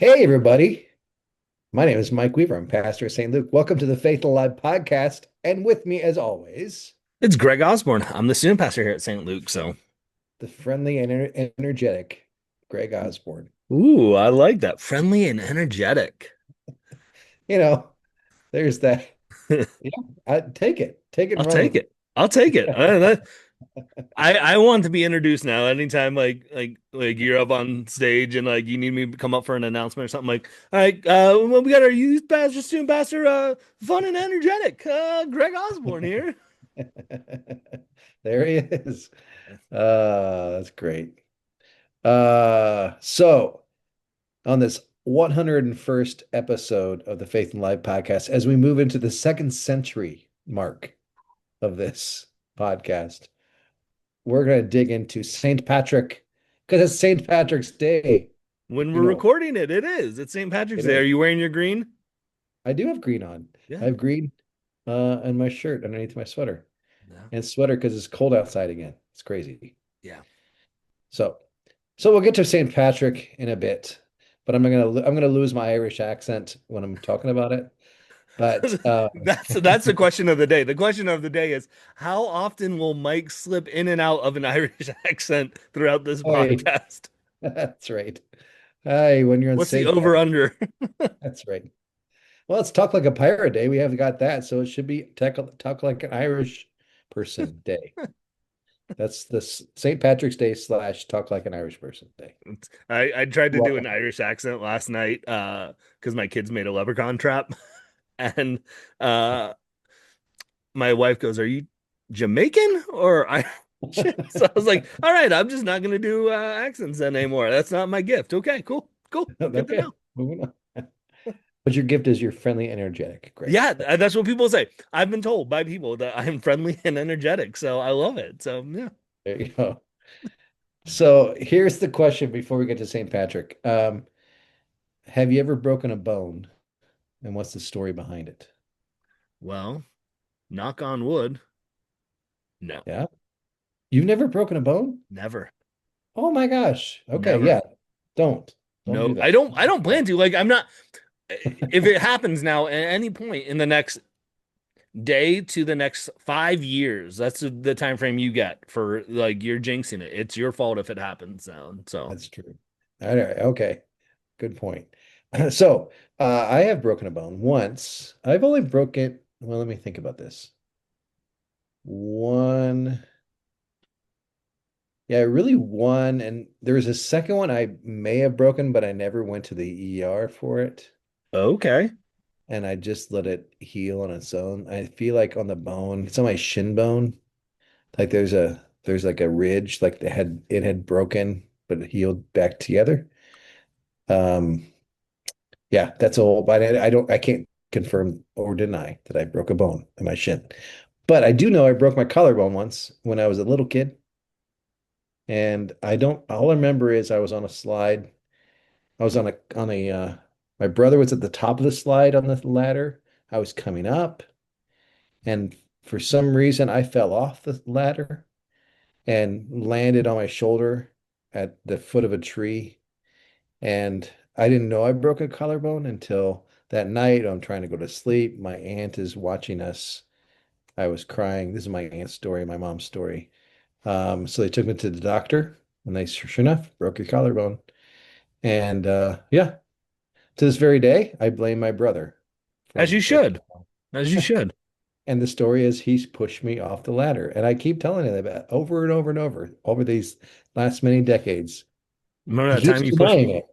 Hey, everybody. My name is Mike Weaver. I'm pastor of St. Luke. Welcome to the Faith Alive podcast. And with me, as always, It's Greg Osborne. I'm the student pastor here at St. Luke. the friendly and energetic Greg Osborne. Ooh, I like that. Friendly and energetic. You know, there's that. Yeah, take it. Take it I'll and run take with it. I'll take it. I want to be introduced now. Anytime like you're up on stage and like you need me to come up for an announcement or something like, all right, well, we got our youth pastor, student pastor, fun and energetic, Greg Osborne here. it. There he is. That's great. So on this 101st episode of the Faith and Life podcast, as we move into the second century mark of this podcast, we're going to dig into St. Patrick because it's St. Patrick's Day. When You we're know, recording it, it is. It's St. Patrick's it Day. Are is. you wearing your green? I do have green on. I Yeah. have green in my shirt underneath my sweater. Yeah. And sweater because it's cold outside again. It's crazy. Yeah. So, so we'll get to St. Patrick in a bit, but I'm gonna lose my Irish accent when I'm talking about it. But That's the question of the day. The question of the day is how often will Mike slip in and out of an Irish accent throughout this hey, podcast? that's right. Hey, when you're on What's the St. over Patrick, under? that's right. Well, it's Talk Like a Pirate Day. We have got that, so it should be Talk Like an Irish Person Day. That's the St. Patrick's Day / Talk Like an Irish Person Day. I tried to do an Welcome. Irish accent last night because my kids made a leprechaun trap and uh my wife goes, "Are you Jamaican or Irish?" So I was like, "All right, I'm just not gonna do accents then anymore. That's not my gift." Okay, cool, cool, good to Okay, know. moving on. But your gift is you're friendly and energetic. Great. Yeah, that's what people say. I've been told by people that I am friendly and energetic, so I love it. So yeah. There you go. So here's the question before we get to St. Patrick. Have you ever broken a bone? And what's the story behind it? Well, knock on wood. No, Yeah. You've never broken a bone? never, Oh my gosh. Okay, never. yeah. Don't. Don't do No, that. I don't plan to. Like I'm not if it happens now at any point in the next day to the next 5 years, that's the time frame you get for like you're jinxing it. It's your fault if it happens now. So That's true. All right. Okay. Good point. So, I have broken a bone once. I've only broken, well, let me think about this. One, yeah, really one. And there was a second one I may have broken, but I never went to the ER for it. okay. And I just let it heal on its own. I feel like on the bone, it's on my shin bone. Like there's like a ridge, like it had broken, but it healed back together. Um, yeah, that's all. But I can't confirm or deny that I broke a bone in my shin. But I do know I broke my collarbone once when I was a little kid. And I don't, all I remember is I was on a slide. I was my brother was at the top of the slide on the ladder. I was coming up, and for some reason I fell off the ladder and landed on my shoulder at the foot of a tree. And I didn't know I broke a collarbone until that night. I'm trying to go to sleep. My aunt is watching us. I was crying. This is my aunt's story, my mom's story. So they took me to the doctor, and they sure enough broke your collarbone. And yeah, to this very day, I blame my brother for As you breaking should. the As you bone. should. And the story is he's pushed me off the ladder. And I keep telling him that over and over and over these last many decades. Remember He that time keeps you pushed denying me? it.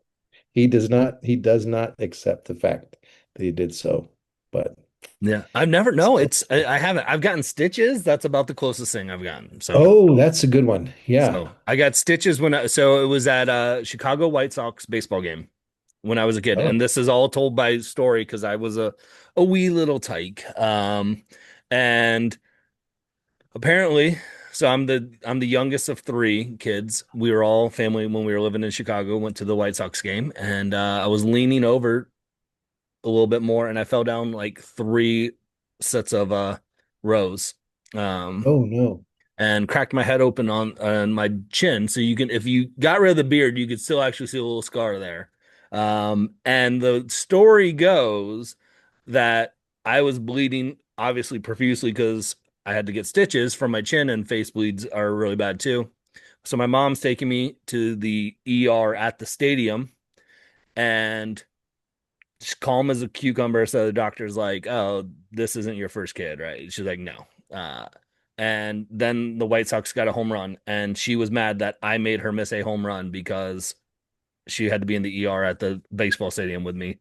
He does not accept the fact that he did so. But Yeah. I've never no, it's I haven't. I've gotten stitches. That's about the closest thing I've gotten. So oh, that's a good one. Yeah. I got stitches so it was at a Chicago White Sox baseball game when I was a kid. Oh, And this is all told by story because I was a wee little tyke. And apparently, so I'm the youngest of three kids. We were all family when we were living in Chicago, went to the White Sox game, and I was leaning over a little bit more and I fell down like three sets of rows. Um oh no. and cracked my head open on my chin. So you can, if you got rid of the beard, you could still actually see a little scar there. And the story goes that I was bleeding obviously profusely because I had to get stitches from my chin, and face bleeds are really bad too. So my mom's taking me to the ER at the stadium, and she's calm as a cucumber. So the doctor's like, "Oh, this isn't your first kid, right?" She's like, "No." And then the White Sox got a home run, and she was mad that I made her miss a home run because she had to be in the ER at the baseball stadium with me,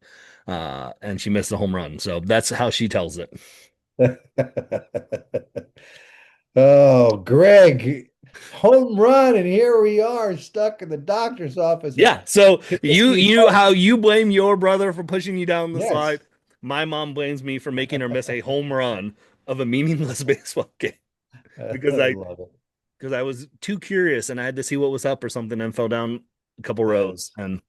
and she missed the home run. So that's how she tells it. Oh, Greg, home run, and here we are stuck in the doctor's office at Yeah. So Comiskey how Park. you blame your brother for pushing you down the Yes. slide. My mom blames me for making her miss a home run of a meaningless baseball game because I love it. I was too curious and I had to see what was up or something and fell down a couple Oh, rows. And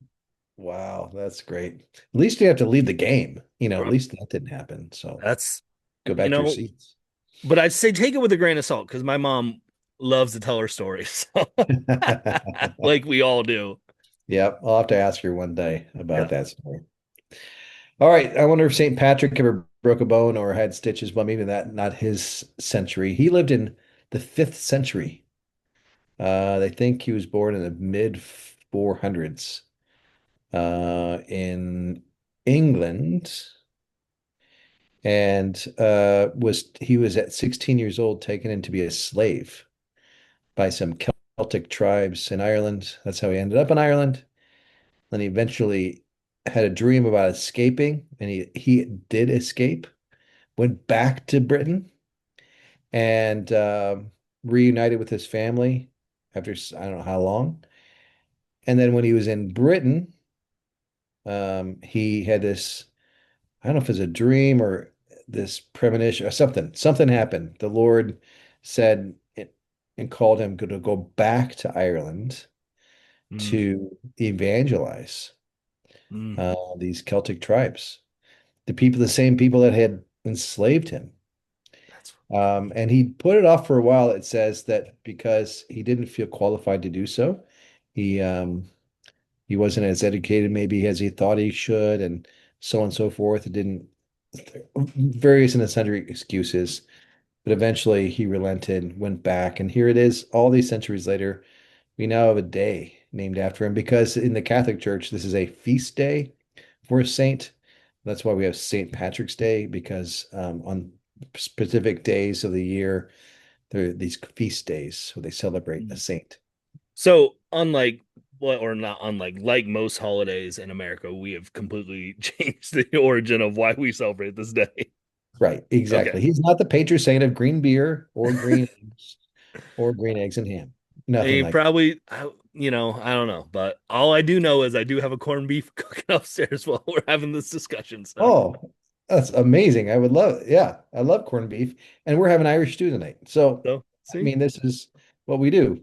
wow, that's great. At least you have to leave the game. At uh, least that didn't happen. So that's, go you back to your know, seats. but I'd say take it with a grain of salt because my mom loves to tell her stories. So, like we all do. Yep, I'll have to ask her one day about Yeah. that story. All right, I wonder if St. Patrick ever broke a bone or had stitches. Well, maybe that not his century. He lived in the 5th century. They think he was born in the mid 400s in England, and was he was at 16 years old taken in to be a slave by some Celtic tribes in Ireland. That's how he ended up in Ireland. Then he eventually had a dream about escaping, and he did escape, went back to Britain, and reunited with his family after I don't know how long. And then when he was in Britain, he had this, I don't know if it's a dream or this premonition or something. Something happened. The Lord said it and called him to go back to Ireland Mm, to evangelize mm, these Celtic tribes, the same people that had enslaved him. that's And he put it off for a while. It says that because he didn't feel qualified to do so, he um, he wasn't as educated maybe as he thought he should, and so on and so forth. It didn't various and sundry excuses, but eventually he relented, went back, and here it is, all these centuries later. We now have a day named after him because in the Catholic Church, this is a feast day for a saint. That's why we have St. Patrick's Day because on specific days of the year, there are these feast days, so they celebrate a mm. saint. So unlike well, or not unlike like most holidays in America, we have completely changed the origin of why we celebrate this day. Right, Okay. exactly. He's not the patron saint of green beer or green eggs or green eggs and ham. And Nothing he like probably, I don't know, but all I do know is I do have a corned beef cooking upstairs while we're having this discussion. So, Oh, that's amazing. I would love it. Yeah, I love corned beef. And we're having Irish stew tonight. So, I see, mean, this is what we do.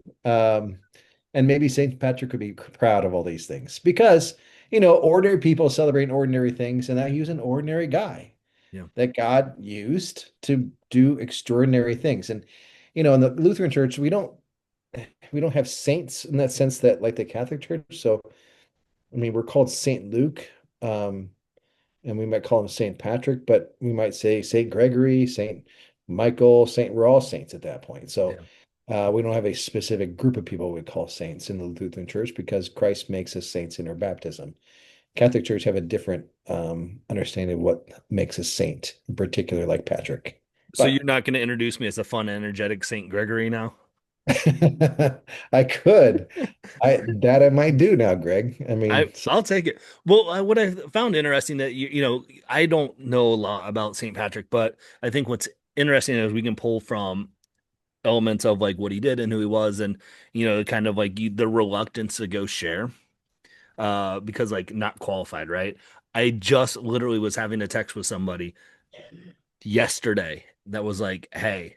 And maybe St. Patrick could be proud of all these things because, ordinary people celebrate ordinary things. And I use an ordinary guy yeah, that God used to do extraordinary things. And, in the Lutheran Church, we don't have saints in that sense that like the Catholic Church. So, I mean, we're called Saint Luke. Um, and we might call him Saint Patrick, but we might say Saint Gregory, Saint Michael, Saint. We're all saints at that point. So yeah. we don't have a specific group of people we call saints in the Lutheran Church because Christ makes us saints in our baptism. Catholic Church have a different understanding of what makes a saint, in particular, like Patrick. So you're But not going to introduce me as a fun, energetic Saint Gregory now? I could, I might do now, Greg. I mean, so, I'll take it. Well, what I found interesting that I don't know a lot about Saint Patrick, but I think what's interesting is we can pull from elements of like what he did and who he was, and kind of like the reluctance to go share, because like not qualified, right? I just literally was having a text with somebody yesterday that was like, "Hey,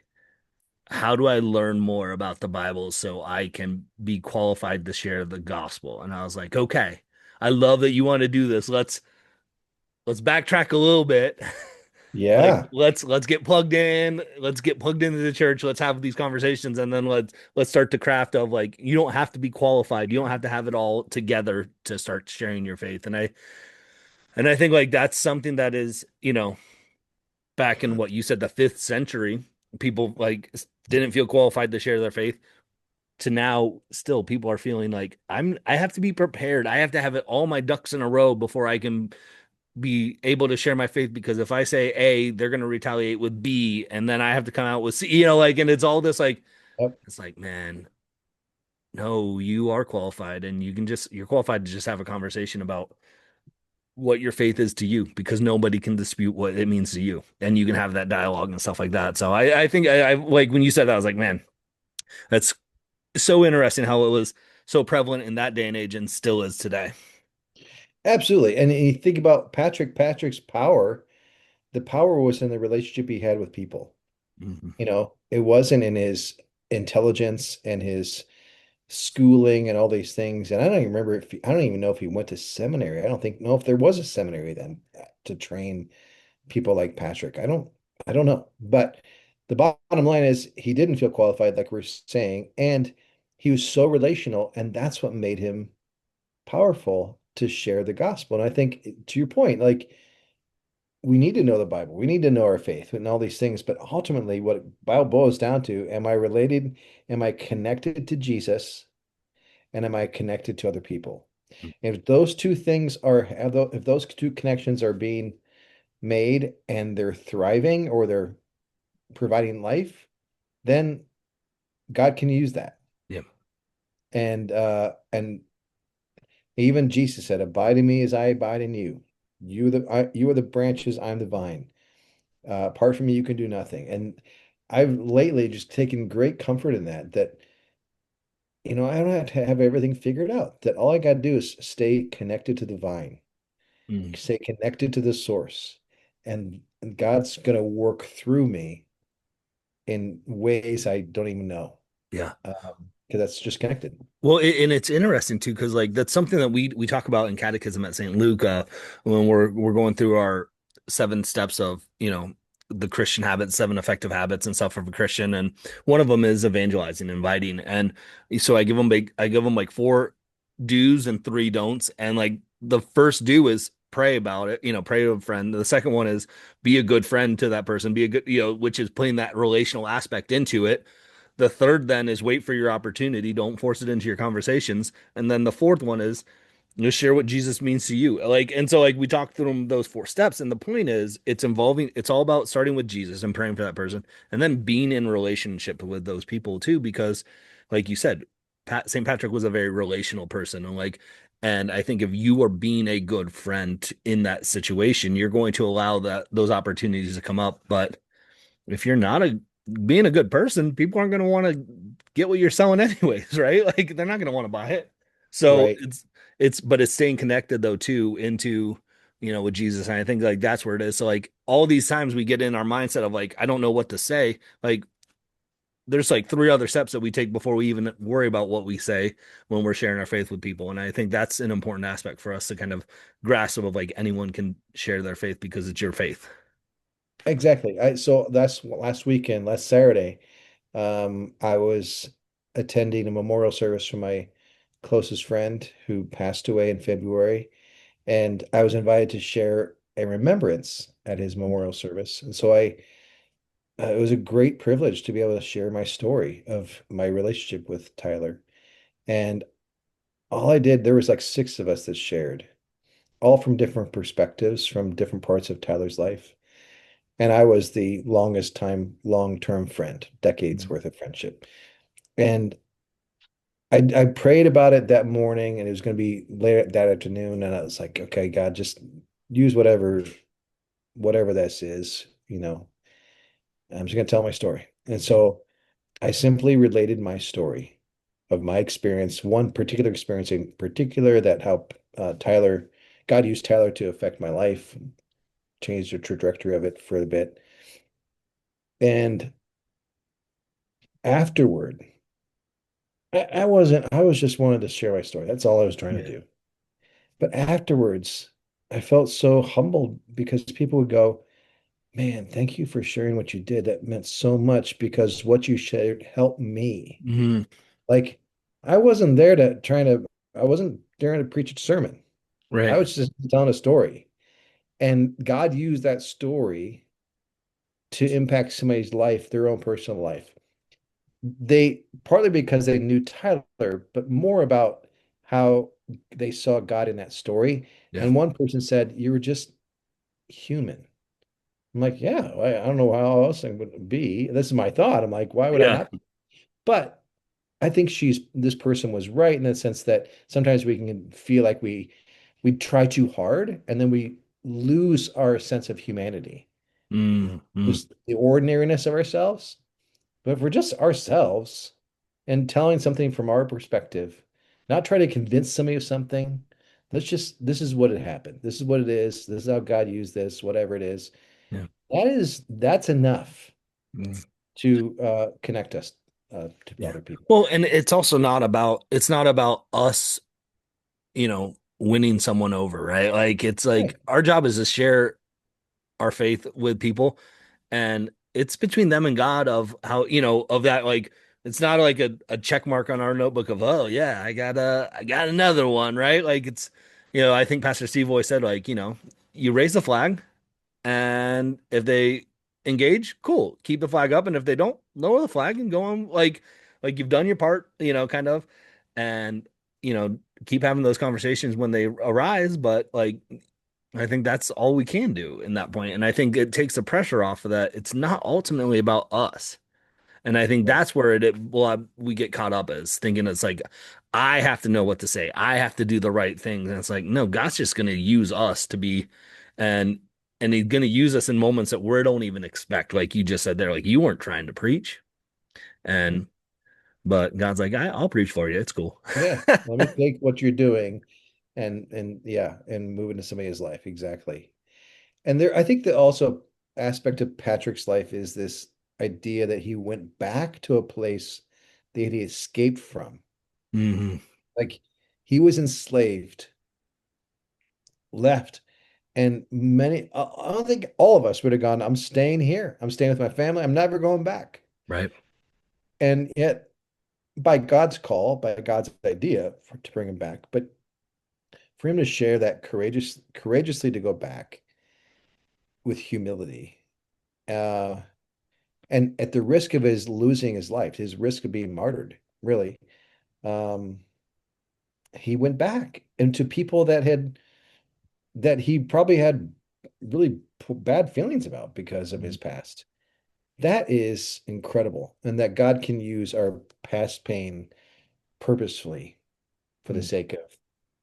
how do I learn more about the Bible so I can be qualified to share the gospel?" And I was like, "Okay, I love that you want to do this. Let's backtrack a little bit Like Yeah. let's get plugged in, let's get plugged into the church, let's have these conversations, and then let's start the craft of like you don't have to be qualified, you don't have to have it all together to start sharing your faith. And I think like that's something that is, back in what you said, the fifth century, people like didn't feel qualified to share their faith. To now, still people are feeling like I have to be prepared. I have to have it all my ducks in a row before I can be able to share my faith because if I say A, they're going to retaliate with B, and then I have to come out with C, like, and it's all this like, Yep. it's like, man, no, you are qualified and you're qualified to just have a conversation about what your faith is to you because nobody can dispute what it means to you. And you can have that dialogue and stuff like that. So I think I like when you said that, I was like, man, that's so interesting how it was so prevalent in that day and age and still is today. Absolutely. And you think about Patrick's power, the power was in the relationship he had with people. Mhm. It wasn't in his intelligence and his schooling and all these things. And I don't even know if he went to seminary. I don't think know if there was a seminary then to train people like Patrick. I don't know. But the bottom line is he didn't feel qualified, like we're saying, and he was so relational, and that's what made him powerful to share the gospel. And I think to your point, like we need to know the Bible, we need to know our faith and all these things, but ultimately what it boils down to, am I related? Am I connected to Jesus? And am I connected to other people? If those two things are, if those two connections are being made and they're thriving or they're providing life, then God can use that. Yeah. And even Jesus said, "Abide in me as I abide in you. You are the branches, I'm the vine. Apart from me, you can do nothing." And I've lately just taken great comfort in that. That I don't have to have everything figured out. That all I got to do is stay connected to the vine, Mhm. stay connected to the source, and God's gonna work through me in ways I don't even know. Yeah. Because that's just connected. Well, and it's interesting too, because like that's something that we talk about in Catechism at St. Luke, when we're going through our 7 steps of the Christian habits, 7 effective habits and stuff of a Christian, and one of them is evangelizing, inviting, and so I give them like 4 do's and 3 don'ts, and like the first do is pray about it, pray to a friend. The second one is be a good friend to that person, be a good, which is putting that relational aspect into it. The third then is wait for your opportunity. Don't force it into your conversations. And then the fourth one is share what Jesus means to you. Like, and so like we talked through those 4 steps. And the point is it's all about starting with Jesus and praying for that person and then being in relationship with those people too. Because like you said, St. Patrick was a very relational person. And I think if you are being a good friend in that situation, you're going to allow those opportunities to come up. But if you're not being a good person, people aren't going to want to get what you're selling anyways, right? Like they're not going to want to buy it. So Right. but it's staying connected though too into with Jesus. And I think like that's where it is. So like all these times we get in our mindset of like I don't know what to say. Like there's like 3 other steps that we take before we even worry about what we say when we're sharing our faith with people. And I think that's an important aspect for us to kind of grasp of like anyone can share their faith because it's your faith. Exactly. So that's last weekend, last Saturday. I was attending a memorial service for my closest friend who passed away in February, and I was invited to share a remembrance at his memorial service. And so it was a great privilege to be able to share my story of my relationship with Tyler. And all I did, there was like 6 of us that shared, all from different perspectives, from different parts of Tyler's life. And I was the longest time, long-term friend, decades worth of friendship. And I prayed about it that morning, and it was going to be late that afternoon. And I was like, okay, God, just use whatever this is, I'm just going to tell my story. And so I simply related my story of my experience, one particular experience in particular that helped God used Tyler to affect my life, change the trajectory of it for a bit. And afterward, I was just wanted to share my story. That's all I was trying to Yeah. do. But afterwards, I felt so humbled because people would go, Man, thank you for sharing what you did. That meant so much because what you shared helped me. Hmm. Like, I wasn't there to trying to, I wasn't there to preach a sermon. I Right. was just telling a story. And God used that story to impact somebody's life, their own personal life. They partly because they knew Tyler, but more about how they saw God in that story. Yeah. And one person said, "You were just human." I'm like, yeah, I don't know how else I would be. This is my thought. I'm like, why would I Yeah. not? But I think this person was right in the sense that sometimes we can feel like we try too hard and then we lose our sense of humanity, Mm-hmm. just the ordinariness of ourselves. But if we're just ourselves and telling something from our perspective, not try to convince somebody of something, this is what it happened. This is what it is. This is how God used this, whatever it is. Yeah. That's enough Mm. to connect us to Yeah. other people. Well, and it's not about us, winning someone over, right? Like it's like Right. our job is to share our faith with people, and it's between them and God of how, of that, like it's not like a check mark on our notebook of, oh yeah, I got another one, right? Like it's, I think Pastor Steve always said, like, you raise the flag, and if they engage, cool, keep the flag up, and if they don't, lower the flag and go on, like you've done your part, kind of, and keep having those conversations when they arise, but like I think that's all we can do in that point. And I think it takes the pressure off of that. It's not ultimately about us. And I think Right. that's where we get caught up as thinking it's like, I have to know what to say. I have to do the right things. And it's like, no, God's just going to use us to be, and, and he's going to use us in moments that we don't even expect. Like you just said there, like you weren't trying to preach. And, but God's like, I'll preach for you. It's cool. Yeah. Let me take what you're doing and yeah, and move into somebody's life. Exactly. And there, I think that also aspect of Patrick's life is this idea that he went back to a place that he escaped from. Hmm. Like he was enslaved, left, and I don't think all of us would have gone, I'm staying here. I'm staying with my family. I'm never going back. Right. And yet, by God's call, by God's idea to bring him back, but for him to share that courageously to go back with humility, uh, and at the risk of his losing his life, his risk of being martyred, really, um, he went back into people that he probably had really bad feelings about because of his past. That is incredible, and that God can use our past pain purposefully for the Mm. sake of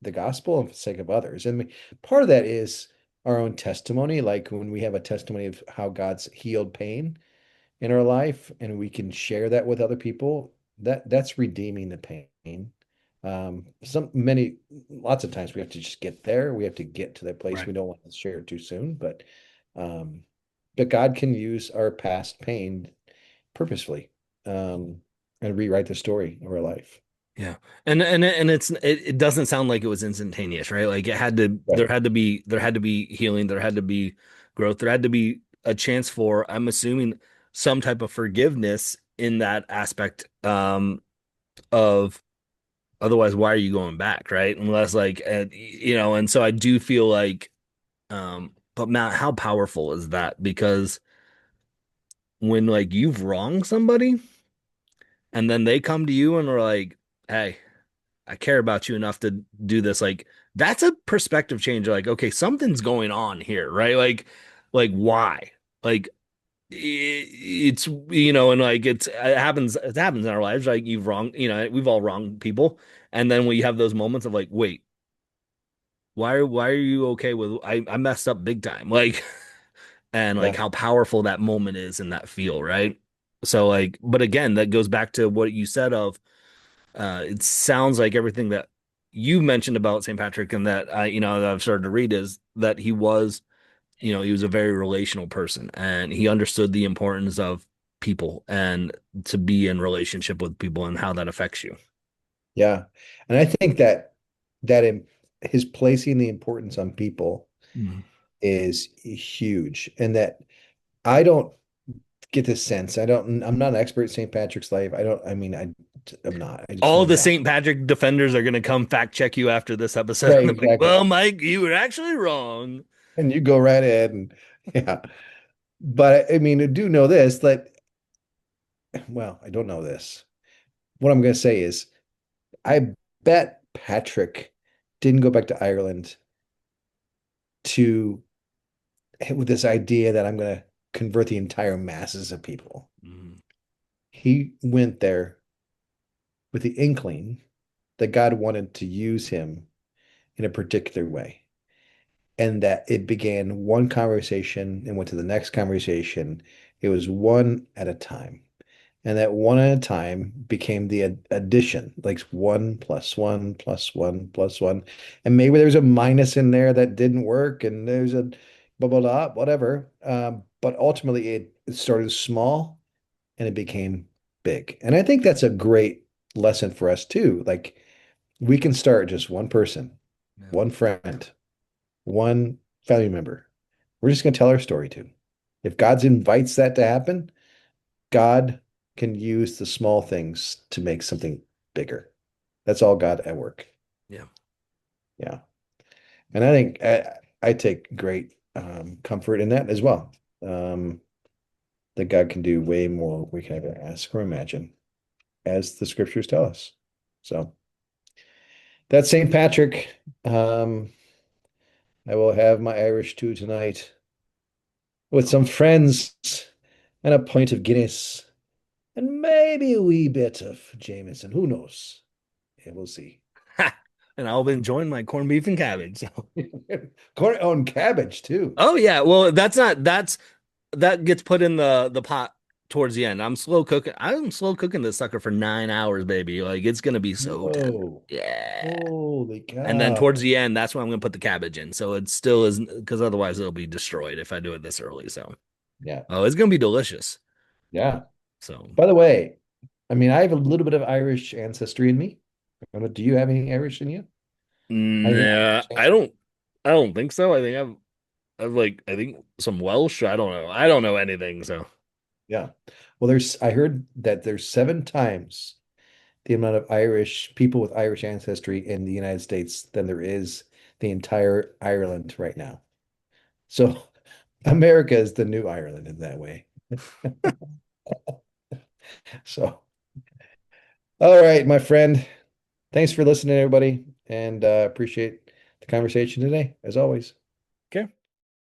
the gospel and for the sake of others. And part of that is our own testimony, like when we have a testimony of how God's healed pain in our life and we can share that with other people, that's redeeming the pain. Lots of times we have to just get there. We have to get to that place. Right. We don't want to share it too soon, um, but God can use our past pain purposefully, um, and rewrite the story of our life. Yeah. And it doesn't sound like it was instantaneous, right? Like it had to Right. there had to be healing, there had to be growth, there had to be a chance for, I'm assuming, some type of forgiveness in that aspect, of otherwise why are you going back, right? Unless like, and so I do feel like, but Matt, how powerful is that? Because when like you've wronged somebody and then they come to you and are like, hey, I care about you enough to do this. Like that's a perspective change. Like, okay, something's going on here, right? Like why? Like it's, and like it happens in our lives. Like you've wronged, we've all wronged people, and then we have those moments of like, wait, why are you okay with I messed up big time, like, and like Yeah. how powerful that moment is in that feel, right? So like, but again, that goes back to what you said of, it sounds like everything that you mentioned about St. Patrick and that that I've started to read is that he was a very relational person and he understood the importance of people and to be in relationship with people and how that affects you. Yeah. And I think that his placing the importance on people Mm. is huge. And that I don't get this sense. I'm not an expert at St. Patrick's Life. I'm not. I just All know the that. St. Patrick defenders are going to come fact check you after this episode. Right, And they're like, exactly. well, Mike, you were actually wrong. And you go right ahead and yeah. But I mean, I do know this that, well, I don't know this. What I'm going to say is, I bet Patrick didn't go back to Ireland to with this idea that I'm going to convert the entire masses of people. Mhm. He went there with the inkling that God wanted to use him in a particular way, and that it began one conversation and went to the next conversation. It was one at a time. And that one at a time became the addition, like one plus one plus one plus one. And maybe there's a minus in there that didn't work, and there's a blah, blah, blah, whatever. But ultimately, it started small and it became big. And I think that's a great lesson for us too. Like we can start just one person, Yeah. one friend, one family member. We're just going to tell our story to. If God invites that to happen, God can use the small things to make something bigger. That's all God at work. Yeah. Yeah. And I think I take great comfort in that as well. Um, that God can do way more we can ever ask or imagine, as the scriptures tell us. So that's St. Patrick. I will have my Irish too tonight with some friends and a pint of Guinness and maybe a wee bit of Jameson. Who knows? Yeah, we'll see. And I'll be enjoying my corned beef and cabbage. So. Corn on cabbage too. Oh yeah, well that gets put in the pot towards the end. I'm slow cooking this sucker for 9 hours, baby. Like it's gonna be so tender. Whoa. Yeah. Holy And then towards cow. the end, that's when I'm gonna put the cabbage in. So it still isn't because otherwise it'll be destroyed if I do it this early. So Yeah. oh, it's gonna be delicious. Yeah. So By the way, I mean, I have a little bit of Irish ancestry in me. I don't know, do you have any Irish in you? Any nah, Irish ancestry? I don't think so. I think I've like I think some Welsh. I don't know. I don't know anything. So Yeah. Well, I heard that there's 7 times the amount of Irish people with Irish ancestry in the United States than there is the entire Ireland right now. So America is the new Ireland in that way. So, all right, my friend. Thanks for listening, everybody, and appreciate the conversation today, as always.